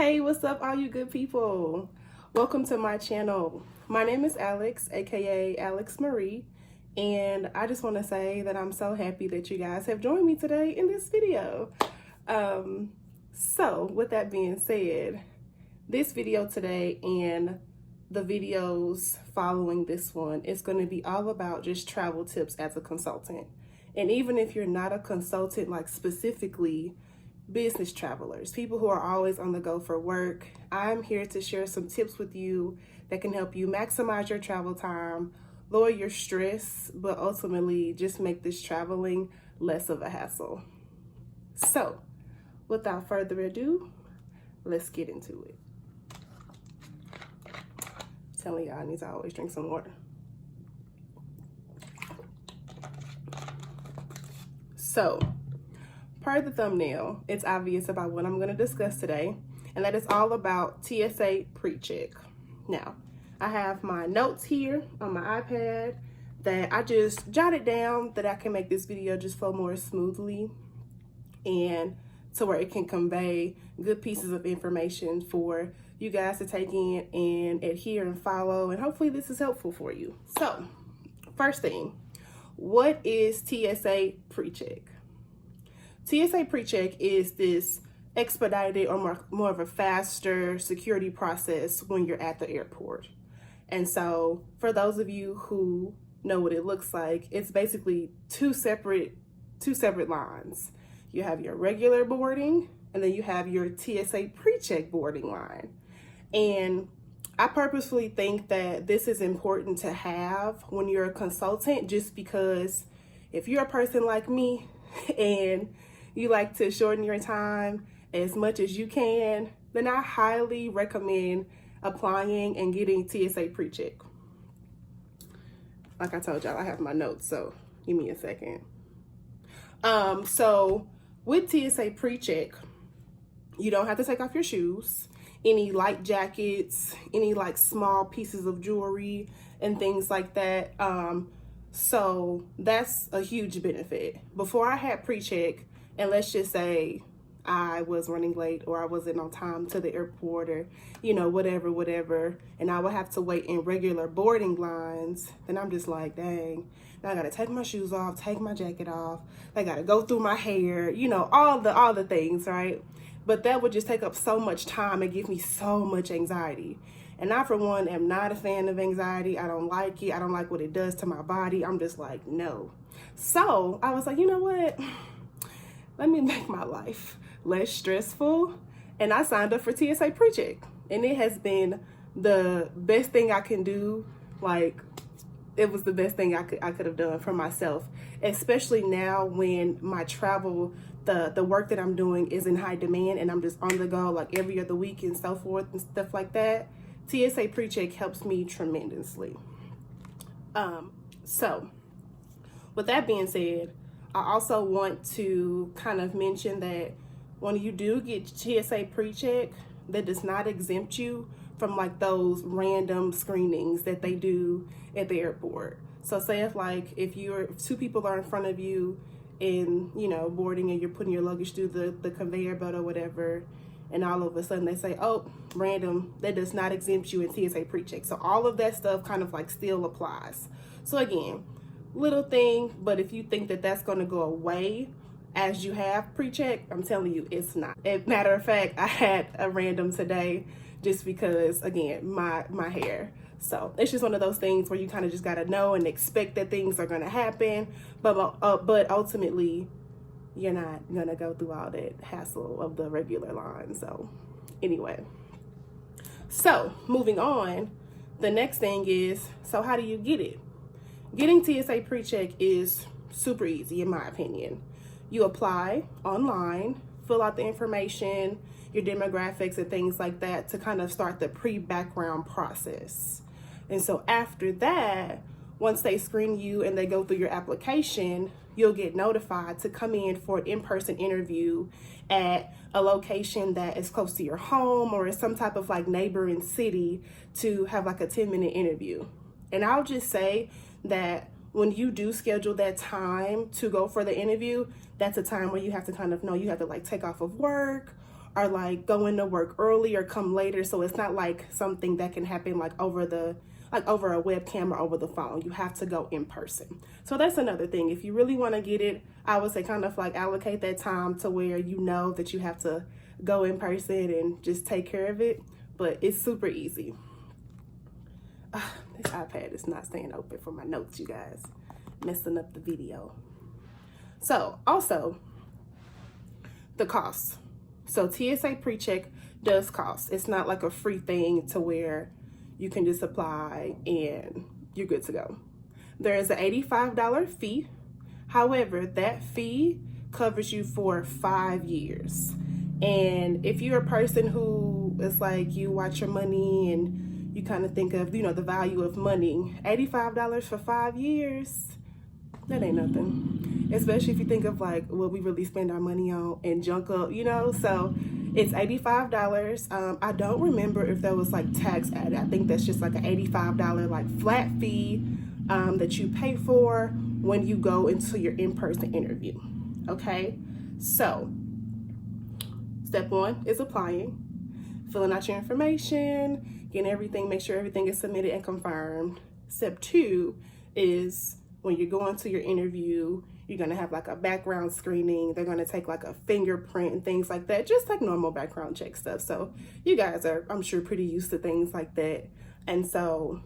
Hey, what's up, all you good people? Welcome to my channel. My name is Alex, aka Alex Marie, and I just want to say that I'm so happy that you guys have joined me today in this video. So with that being said, this video today and the videos following this one is going to be all about just travel tips as a consultant. And even if you're not a consultant, like specifically business travelers, people who are always on the go for work, I'm here to share some tips with you that can help you maximize your travel time, lower your stress, but ultimately just make this traveling less of a hassle. So without further ado, let's get into it. I'm telling y'all, I need to always drink some water. So, per the thumbnail, it's obvious about what I'm going to discuss today, and that is all about TSA PreCheck. Now, I have my notes here on my iPad that I just jotted down that I can make this video just flow more smoothly and to where it can convey good pieces of information for you guys to take in and adhere and follow, and hopefully this is helpful for you. So, first thing, what is TSA PreCheck? TSA PreCheck is this expedited or more of a faster security process when you're at the airport. And so for those of you who know what it looks like, it's basically two separate lines. You have your regular boarding, and then you have your TSA PreCheck boarding line. And I purposefully think that this is important to have when you're a consultant, just because if you're a person like me and you like to shorten your time as much as you can, then I highly recommend applying and getting TSA PreCheck. Like I told y'all, I have my notes, so give me a second. So with TSA PreCheck, you don't have to take off your shoes, any light jackets, any like small pieces of jewelry and things like that. So that's a huge benefit. Before I had PreCheck, and let's just say I was running late or I wasn't on time to the airport, or, you know, whatever, and I would have to wait in regular boarding lines, then I'm just like, dang, now I gotta take my shoes off, take my jacket off, I gotta go through my hair, you know, all the things, right? But that would just take up so much time and give me so much anxiety. And I, for one, am not a fan of anxiety. I don't like it. I don't like what it does to my body. I'm just like, no. So I was like, you know what? Let me make my life less stressful. And I signed up for TSA PreCheck. And it has been the best thing I can do. Like, it was the best thing I could have done for myself, especially now when my travel, the work that I'm doing is in high demand and I'm just on the go like every other week and so forth and stuff like that. TSA PreCheck helps me tremendously. So with that being said, I also want to kind of mention that when you do get TSA PreCheck, that does not exempt you from like those random screenings that they do at the airport. So say if two people are in front of you in, you know, boarding, and you're putting your luggage through the conveyor belt or whatever, and all of a sudden they say, oh, random, that does not exempt you in TSA PreCheck. So all of that stuff kind of like still applies. So again, little thing, but if you think that that's going to go away as you have PreCheck, I'm telling you, it's not. As matter of fact, I had a random today just because, again, my hair. So it's just one of those things where you kind of just got to know and expect that things are going to happen. But ultimately, you're not going to go through all that hassle of the regular line. So anyway, so moving on, the next thing is, so how do you get it? Getting TSA PreCheck is super easy, in my opinion. You apply online, fill out the information, your demographics and things like that to kind of start the pre-background process. And so after that, once they screen you and they go through your application, you'll get notified to come in for an in-person interview at a location that is close to your home or in some type of like neighboring city to have like a 10-minute interview. And I'll just say that when you do schedule that time to go for the interview, that's a time where you have to kind of know you have to like take off of work or like go into work early or come later. So it's not like something that can happen like over a webcam or over the phone. You have to go in person. So that's another thing. If you really want to get it, I would say kind of like allocate that time to where you know that you have to go in person and just take care of it. But it's super easy. This iPad is not staying open for my notes, you guys. Messing up the video. So also the cost. So TSA PreCheck does cost. It's not like a free thing to where you can just apply and you're good to go. There is an $85 fee. However, that fee covers you for 5 years. And if you're a person who is like, you watch your money and you kind of think of, the value of money, $85 for 5 years, that ain't nothing. Especially if you think of like what we really spend our money on and junk up, so it's $85. I don't remember if there was like tax added. I think that's just like an $85 like flat fee that you pay for when you go into your in-person interview. Okay, so step 1 is applying, filling out your information, getting everything, make sure everything is submitted and confirmed. Step 2 is when you're going to your interview, you're going to have like a background screening. They're going to take like a fingerprint and things like that, just like normal background check stuff. So you guys are, I'm sure, pretty used to things like that. And so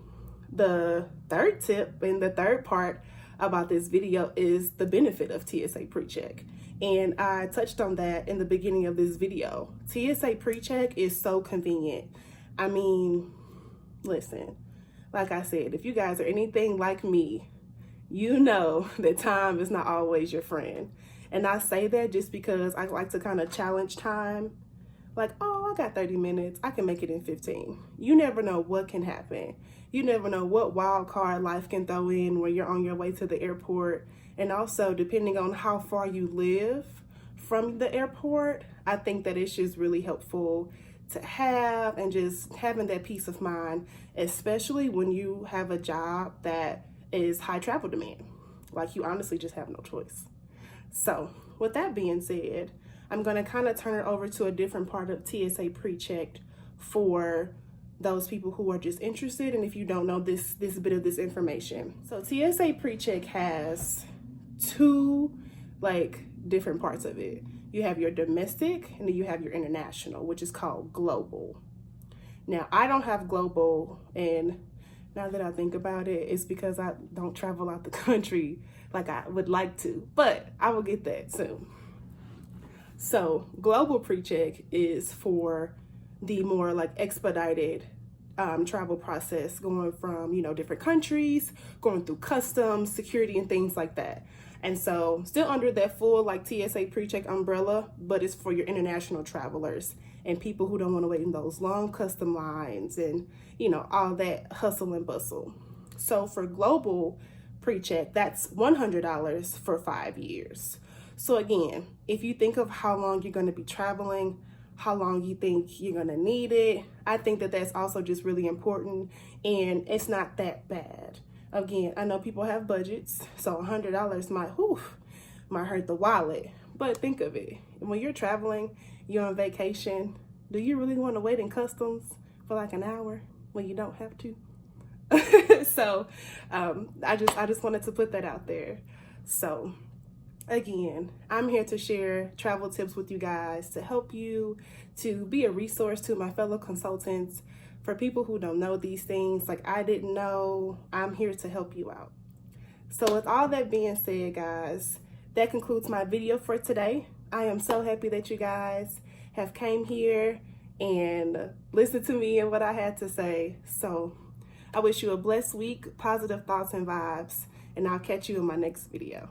the third tip and the third part about this video is the benefit of TSA PreCheck. And I touched on that in the beginning of this video. TSA PreCheck is so convenient. I mean, listen, like I said, if you guys are anything like me, you know that time is not always your friend. And I say that just because I like to kind of challenge time. Like, oh, I got 30 minutes. I can make it in 15. You never know what can happen. You never know what wild card life can throw in when you're on your way to the airport. And also, depending on how far you live from the airport, I think that it's just really helpful to have, and just having that peace of mind, especially when you have a job that is high travel demand. Like, you honestly just have no choice. So with that being said, I'm going to kind of turn it over to a different part of TSA PreCheck for those people who are just interested, and if you don't know this bit of this information. So TSA PreCheck has 2 like different parts of it. You have your domestic and then you have your international, which is called global. Now, I don't have global, and now that I think about it, it's because I don't travel out the country like I would like to, but I will get that soon. So global PreCheck is for the more like expedited travel process, going from, different countries, going through customs, security, and things like that. And so still under that full like TSA PreCheck umbrella, but it's for your international travelers and people who don't want to wait in those long custom lines and, all that hustle and bustle. So for global PreCheck, that's $100 for 5 years. So again, if you think of how long you're going to be traveling, how long you think you're going to need it, I think that that's also just really important, and it's not that bad. Again, I know people have budgets, so $100 might hurt the wallet. But think of it. When you're traveling, you're on vacation, do you really want to wait in customs for like an hour when you don't have to? So I just wanted to put that out there. So again, I'm here to share travel tips with you guys to help you, to be a resource to my fellow consultants. For people who don't know these things, like I didn't know, I'm here to help you out. So with all that being said, guys, that concludes my video for today. I am so happy that you guys have came here and listened to me and what I had to say. So I wish you a blessed week, positive thoughts and vibes, and I'll catch you in my next video.